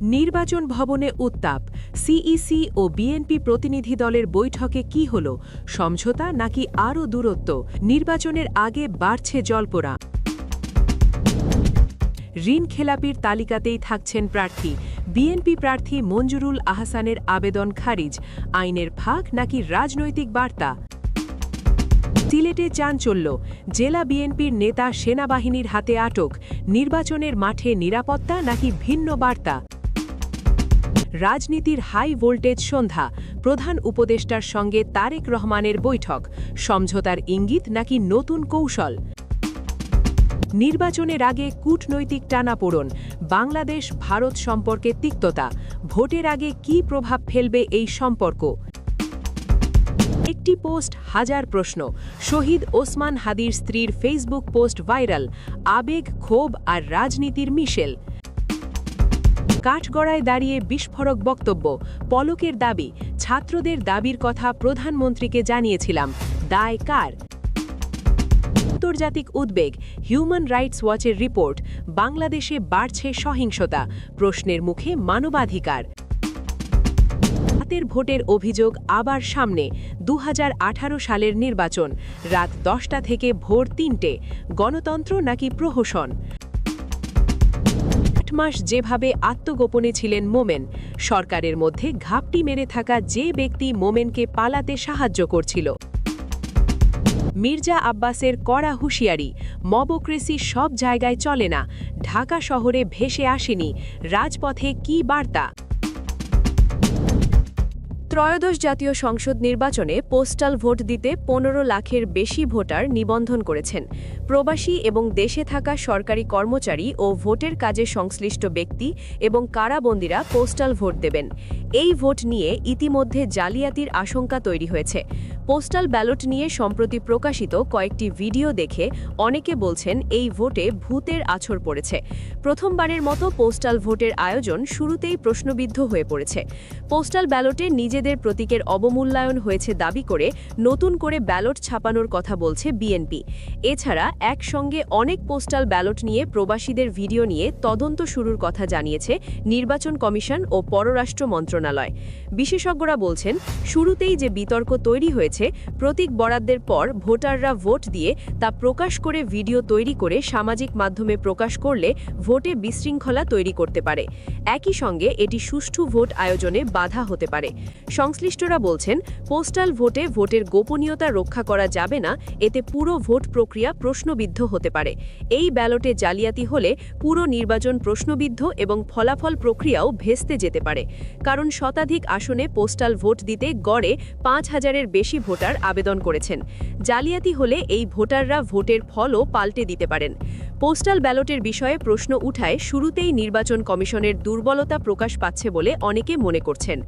নির্বাচন ভবনে উত্তাপ, সিইসি ও বিএনপি প্রতিনিধি দলের বৈঠকে কি হল, সমঝোতা নাকি আরও দূরত্ব? নির্বাচনের আগে বাড়ছে জল্পনা। ঋণ খেলাপির তালিকাতেই থাকছেন প্রার্থী, বিএনপি প্রার্থী মঞ্জুরুল আহসানের আবেদন খারিজ, আইনের ফাঁক নাকি রাজনৈতিক বার্তা? সিলেটে চাঞ্চল্য, জেলা বিএনপির নেতা সেনাবাহিনীর হাতে আটক, নির্বাচনের মাঠে নিরাপত্তা নাকি ভিন্ন বার্তা? রাজনীতির হাই ভোল্টেজ সন্ধ্যা, প্রধান উপদেষ্টার সঙ্গে তারেক রহমানের বৈঠক, সমঝোতার ইঙ্গিত নাকি নতুন কৌশল? নির্বাচনের আগে কূটনৈতিক টানাপোড়েন, বাংলাদেশ ভারত সম্পর্কে তিক্ততা, ভোটের আগে কী প্রভাব ফেলবে এই সম্পর্ক? একটি পোস্ট হাজার প্রশ্ন, শহীদ ওসমান হাদির স্ত্রীর ফেসবুক পোস্ট ভাইরাল, আবেগ, ক্ষোভ আর রাজনীতির মিশেল। কাঠগড়ায় দাঁড়িয়ে বিস্ফোরক বক্তব্য, পলকের দাবি, ছাত্রদের দাবির কথা প্রধানমন্ত্রীকে জানিয়েছিলাম, দায় কার? আন্তর্জাতিক উদ্বেগ, হিউম্যান রাইটস ওয়াচের রিপোর্ট, বাংলাদেশে বাড়ছে সহিংসতা, প্রশ্নের মুখে মানবাধিকার। রাতের ভোটের অভিযোগ আবার সামনে, 2018 সালের নির্বাচন, রাত 10টা থেকে ভোর 3টে, গণতন্ত্র নাকি প্রহসন? 8 মাস যেভাবে আত্মগোপনে ছিলেন মোমেন, সরকারের মধ্যে ঘাপটি মেরে থাকা যে ব্যক্তি মোমেনকে পালাতে সাহায্য করছিল। মির্জা আব্বাসের কড়া হুঁশিয়ারি, মবক্রেসি সব জায়গায় চলে না, ঢাকা শহরে ভেসে আসেনি, রাজপথে কী বার্তা? ত্রয়োদশ জাতীয় সংসদ নির্বাচনে পোস্টাল ভোট দিতে 15 লাখের বেশি ভোটার নিবন্ধন করেছেন। প্রবাসী এবং দেশে থাকা সরকারি কর্মচারী ও ভোটের কাজে সংশ্লিষ্ট ব্যক্তি এবং কারাবন্দীরা পোস্টাল ভোট দেবেন। এই ভোট নিয়ে ইতিমধ্যে জালিয়াতির আশঙ্কা তৈরি হয়েছে। পোস্টাল ব্যালট নিয়ে সম্প্রতি প্রকাশিত কয়েকটি ভিডিও দেখে অনেকে বলছেন এই ভোটে ভূতের আছড় পড়েছে। প্রথমবারের মতো পোস্টাল ভোটের আয়োজন শুরুতেই প্রশ্নবিদ্ধ হয়ে পড়েছে। পোস্টাল ব্যালটে নিজেদের প্রতীকের অবমূল্যায়ন হয়েছে দাবি করে নতুন করে ব্যালট ছাপানোর কথা বলছে বিএনপি। এছাড়া একসঙ্গে অনেক পোস্টাল ব্যালট নিয়ে প্রবাসীদের ভিডিও নিয়ে তদন্ত শুরুর কথা জানিয়েছে নির্বাচন কমিশন ও পররাষ্ট্র মন্ত্রণালয়। বিশেষজ্ঞরা বলছেন, শুরুতেই যে বিতর্ক তৈরি হয়েছে, প্রতীক বরাদ্দের পর ভোটাররা ভোট দিয়ে তা প্রকাশ করে ভিডিও তৈরি করে সামাজিক মাধ্যমে প্রকাশ করলে ভোটে বিশৃঙ্খলা তৈরি করতে পারে। একই সঙ্গে এটি সুষ্ঠু ভোট আয়োজনে বাধা হতে পারে। সংশ্লিষ্টরা বলছেন, পোস্টাল ভোটে ভোটের গোপনীয়তা রক্ষা করা যাবে না, এতে পুরো ভোট প্রক্রিয়া প্রশ্নবিদ্ধ হতে পারে। এই ব্যালটে জালিয়াতি হলে পুরো নির্বাচন প্রশ্নবিদ্ধ এবং ফলাফল প্রক্রিয়াও ভেস্তে যেতে পারে। কারণ শতাধিক আসনে পোস্টাল ভোট দিতে গড়ে 5,000-এর বেশি ভোটার আবেদন করেছেন। জালিয়াতি হলে এই ভোটাররা ভোটের ফলও পাল্টে দিতে পারেন। পোস্টাল ব্যালটের বিষয়ে প্রশ্ন উঠায় শুরুতেই নির্বাচন কমিশনের দুর্বলতা প্রকাশ পাচ্ছে বলে অনেকে মনে করছেন।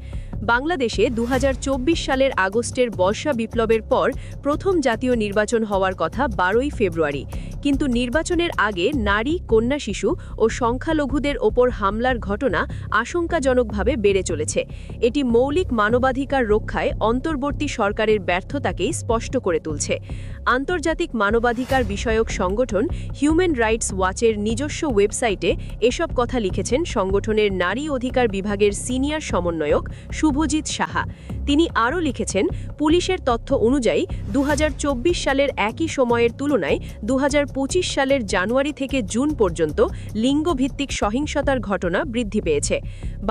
বাংলাদেশে 2024 সালের আগস্টের বর্ষা বিপ্লবের পর প্রথম জাতীয় নির্বাচন হওয়ার কথা 12ই ফেব্রুয়ারি, কিন্তু নির্বাচনের আগে নারী, কন্যা শিশু ও সংখ্যালঘুদের ওপর হামলার ঘটনা আশঙ্কাজনকভাবে বেড়ে চলেছে। এটি মৌলিক মানবাধিকার রক্ষায় অন্তর্বর্তী সরকারের ব্যর্থতাকেই স্পষ্ট করে তুলছে। আন্তর্জাতিক মানবাধিকার বিষয়ক সংগঠন হিউম্যান রাইটস ওয়াচের নিজস্ব ওয়েবসাইটে এসব কথা লিখেছেন সংগঠনের নারী অধিকার বিভাগের সিনিয়র সমন্বয়ক শুভজিৎ সাহা। তিনি আরও লিখেছেন, পুলিশের তথ্য অনুযায়ী 2024 সালের একই সময়ের তুলনায় 2025 সালের জানুয়ারি থেকে জুন পর্যন্ত লিঙ্গভিত্তিক সহিংসতার ঘটনা বৃদ্ধি পেয়েছে।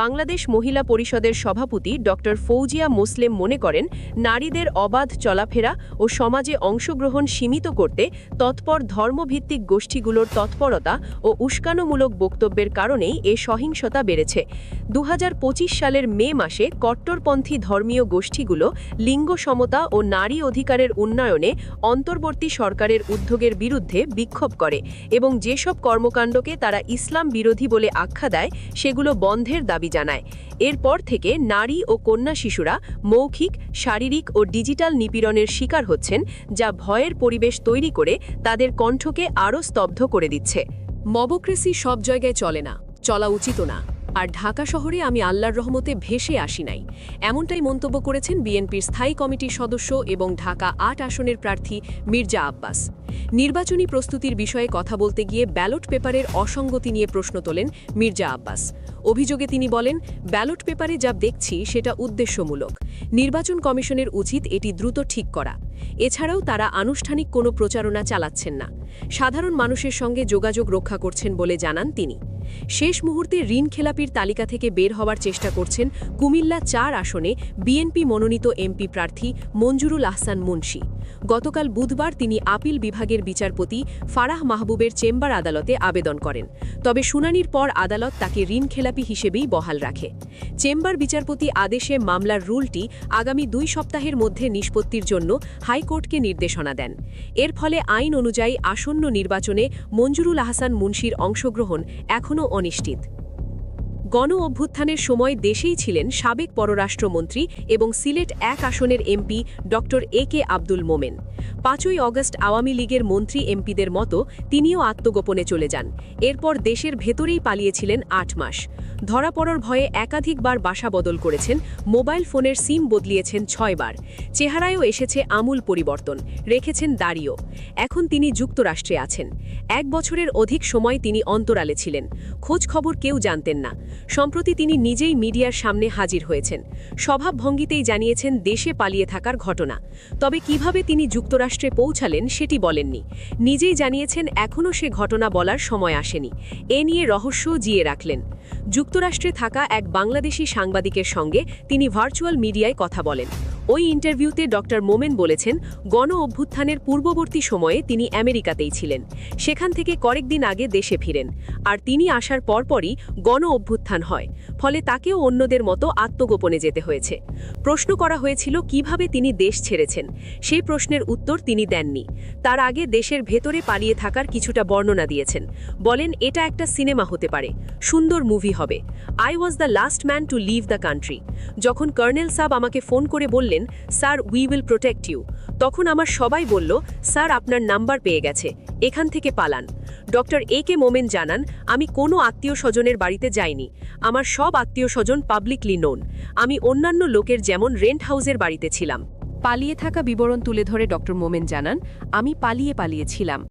বাংলাদেশ মহিলা পরিষদের সভাপতি ডক্টর ফৌজিয়া মোসলেম মনে করেন, নারীদের অবাধ চলাফেরা ও সমাজে অংশগ্রহণ সীমিত করতে তৎপর ধর্মভিত্তিক গোষ্ঠীগুলোর তৎপরতা ও উস্কানোমূলক বক্তব্যের কারণেই এ সহিংসতা বেড়েছে। 2025 সালের মে মাসে কট্টরপন্থী ধর্মীয় গোষ্ঠীগুলো লিঙ্গ সমতা ও নারী অধিকারের উন্নয়নে অন্তর্বর্তী সরকারের উদ্যোগের বিরুদ্ধে বিক্ষোভ করে এবং যেসব কর্মকাণ্ডকে তারা ইসলাম বিরোধী বলে আখ্যা দেয় সেগুলো বন্ধের দাবি জানায়। এরপর থেকে নারী ও কন্যা শিশুরা মৌখিক, শারীরিক ও ডিজিটাল নিপীড়নের শিকার হচ্ছেন, যা ভয়ের পরিবেশ তৈরি করে তাদের কণ্ঠকে আরও স্তব্ধ করে দিচ্ছে। মবক্রেসি সব জায়গায় চলে না, চলা উচিত না, আর ঢাকা শহরে আমি আল্লাহর রহমতে ভেসে আসি নাই, এমনটাই মন্তব্য করেছেন বিএনপির স্থায়ী কমিটির সদস্য এবং ঢাকা 8 আসনের প্রার্থী মির্জা আব্বাস। নির্বাচনী প্রস্তুতির বিষয়ে কথা বলতে গিয়ে ব্যালট পেপারের অসঙ্গতি নিয়ে প্রশ্ন তোলেন মির্জা আব্বাস। অভিযোগে তিনি বলেন, ব্যালট পেপারে যা দেখছি সেটা উদ্দেশ্যমূলক। নির্বাচন কমিশনের উচিত এটি দ্রুত ঠিক করা। এছাড়াও তারা আনুষ্ঠানিক কোনো প্রচারণা চালাচ্ছেন না, সাধারণ মানুষের সঙ্গে যোগাযোগ রক্ষা করছেন বলে জানান তিনি। শেষ মুহূর্তে ঋণ খেলাপির তালিকা থেকে বের হওয়ার চেষ্টা করছেন কুমিল্লা ৪ আসনে বিএনপি মনোনীত এমপি প্রার্থী মঞ্জুরুল আহসান মুন্সি। গতকাল বুধবার তিনি আপিল বিভাগের বিচারপতি ফারাহ মাহবুবের চেম্বার আদালতে আবেদন করেন। তবে শুনানির পর আদালত তাকে ঋণ খেলাপি হিসেবেই বহাল রাখে। চেম্বার বিচারপতি আদেশে মামলার রুলটি আগামী 2 সপ্তাহের মধ্যে নিষ্পত্তির জন্য হাইকোর্টকে নির্দেশনা দেন। এর ফলে আইন অনুযায়ী আসন্ন নির্বাচনে মঞ্জুরুল আহসান মুন্সির অংশগ্রহণ এখনও অনিশ্চিত। গণ অভ্যুত্থানের সময় দেশেই ছিলেন সাবেক পররাষ্ট্রমন্ত্রী এবং সিলেট 1 আসনের এমপি ড এ.কে আব্দুল মোমেন। 5ই অগস্ট আওয়ামী লীগের মন্ত্রী এমপিদের মতো তিনিও আত্মগোপনে চলে যান। এরপর দেশের ভেতরেই পালিয়েছিলেন 8 মাস। ধরা পড়ার ভয়ে একাধিকবার বাসা বদল করেছেন, মোবাইল ফোনের সিম বদলিয়েছেন 6 বার। চেহারায়ও এসেছে আমূল পরিবর্তন, রেখেছেন দাড়িও। এখন তিনি যুক্তরাষ্ট্রে আছেন। 1 বছরের অধিক সময় তিনি অন্তরালে ছিলেন, খোঁজ খবর কেউ জানতেন না। সম্প্রতি তিনি নিজেই মিডিয়ার সামনে হাজির হয়েছেন। স্বভাবভঙ্গিতেই জানিয়েছেন দেশে পালিয়ে থাকার ঘটনা। তবে কিভাবে তিনি যুক্তরাষ্ট্রে পৌঁছালেন সেটি বলেননি। নিজেই জানিয়েছেন এখনও সে ঘটনা বলার সময় আসেনি। এ নিয়ে রহস্যও জিয়ে রাখলেন। যুক্তরাষ্ট্রে থাকা এক বাংলাদেশি সাংবাদিকের সঙ্গে তিনি ভার্চুয়াল মিডিয়ায় কথা বলেন। ওই ইন্টারভিউতে ড মোমেন বলেছেন, গণ অভ্যুত্থানের পূর্ববর্তী সময়ে তিনি আমেরিকাতেই ছিলেন। সেখান থেকে কয়েকদিন আগে দেশে ফিরেন। আর তিনি আসার পরপরই গণ অভ্যুত্থান হয়। ফলে তাকেও অন্যদের মতো আত্মগোপনে যেতে হয়েছে। প্রশ্ন করা হয়েছিল কিভাবে তিনি দেশ ছেড়েছেন। সেই প্রশ্নের উত্তর তিনি দেননি। তার আগে দেশের ভেতরে পালিয়ে থাকার কিছুটা বর্ণনা দিয়েছেন। বলেন, এটা একটা সিনেমা হতে পারে, সুন্দর মুভি হবে। I was the last man to leave the country. যখন কর্নেল সাব আমাকে ফোন করে বললেন, sir we will protect you, তখন আমার সবাই বলল, স্যার আপনার নাম্বার পেয়ে গেছে, এখান থেকে পালান। ড এ.কে মোমেন জানান, আমি কোনো আত্মীয় স্বজনের বাড়িতে যাইনি। আমার সব আত্মীয় স্বজন পাবলিকলি নোন। আমি অন্যান্য লোকের যেমন রেন্ট হাউসের বাড়িতে ছিলাম। পালিয়ে থাকা বিবরণ তুলে ধরে ড মোমেন জানান, আমি পালিয়েছিলাম।